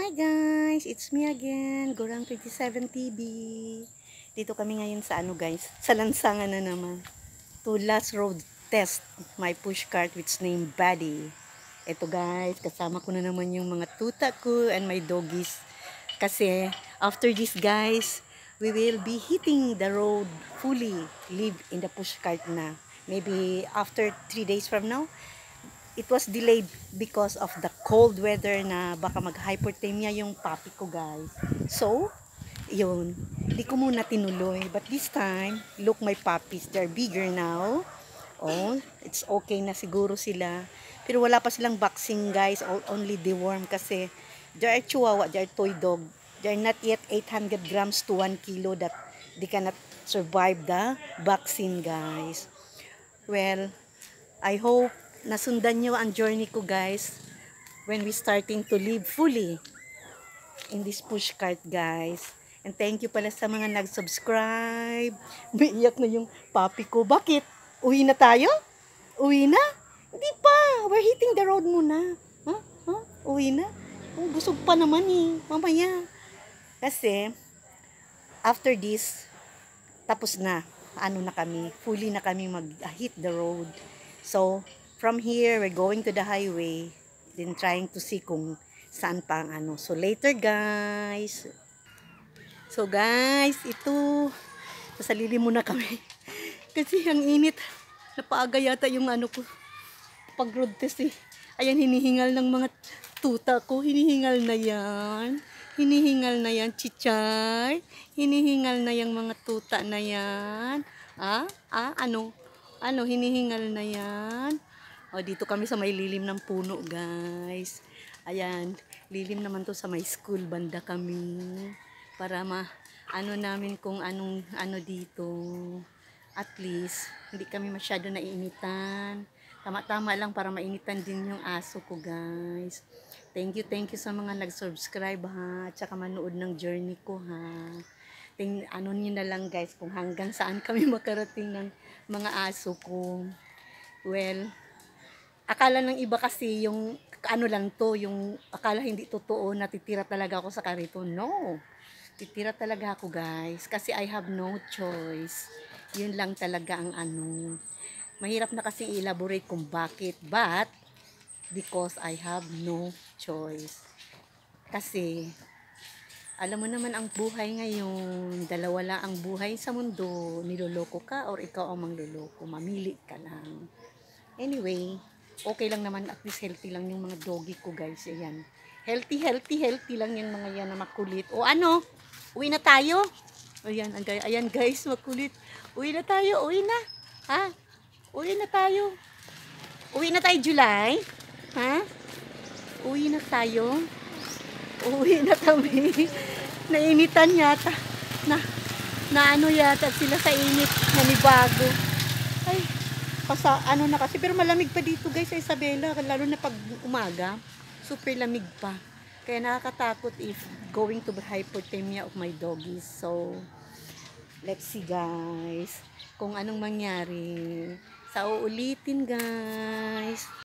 Hi guys, it's me again, Gorang 27 TV. Dito kami ngayon sa guys, sa lansangan na naman. To last road test my pushcart which named Buddy. Ito guys, kasama ko na naman yung mga tuta ko and my doggies. Kasi after this guys, we will be hitting the road fully, live in the pushcart na. Maybe after 3 days from now, it was delayed because of the cold weather na baka mag-hypothermia yung puppy ko guys. So, yun. Hindi ko muna tinuloy. But this time, look my puppies. They're bigger now. Oh, it's okay na siguro sila. Pero wala pa silang vaccine guys. Only deworm kasi they are chihuahua, they are toy dog. They are not yet 800 grams to 1 kilo that they cannot survive the vaccine guys. Well, I hope nasundan nyo ang journey ko guys when we starting to live fully in this pushcart guys. And thank you pala sa mga nag-subscribe. Umiiyak na yung puppy ko. Bakit? Uwi na tayo? Uwi na? Hindi pa. We're hitting the road muna. Huh? Huh? Uwi na? Oh, busog pa naman eh. Mamaya. Kasi after this, tapos na. Ano na kami? Fully na kami mag-hit the road. So, from here, we're going to the highway. Then trying to see kung saan pa ang ano. So, later guys. So, guys, ito. Sasalili muna kami. Kasi ang init. Napaaga yata yung ano ko. Pag road test eh. Ayan, hinihingal ng mga tuta ko. Hinihingal na yan. Hinihingal na yan, chichay. Hinihingal na yung mga tuta na yan. Ano? Ano, hinihingal na yan. O, dito kami sa may lilim ng puno, guys. Ayan, lilim naman to sa may school. Banda kami. Para ano namin kung anong ano dito. At least, hindi kami masyado naiinitan. Tama-tama lang para mainitan din yung aso ko, guys. Thank you sa mga nag-subscribe, ha. At saka manood ng journey ko, ha. Ano nyo na lang guys kung hanggang saan kami makarating ng mga aso ko. Well, akala ng iba kasi yung ano lang to, yung akala hindi totoo, natitira talaga ako sa kariton. No, titira talaga ako guys kasi I have no choice. Yun lang talaga ang ano. Mahirap na kasi i-elaborate kung bakit, but because I have no choice. Kasi alam mo naman ang buhay ngayon, dalawa lang ang buhay sa mundo, niloloko ka or ikaw ang mangloloko, mamili ka lang. Anyway, okay lang naman, at least healthy lang yung mga doggy ko guys, ayan. Healthy lang yung mga yan na makulit. O ano, uwi na tayo? Ayan guys, makulit. Uwi na tayo, uwi na. Ha? Uwi na tayo. Uwi na tayo July? Ha? Uwi na tayo? Uwi na kami. Nainitan yata. Na ano yata sila sa init. Nanibago. Ay, ano na kasi. Pero malamig pa dito guys sa Isabela. Lalo na pag umaga. Super lamig pa. Kaya nakakatakot if going to hypothermia of my doggies. So, let's see guys. Kung anong mangyari. Sa uulitin guys.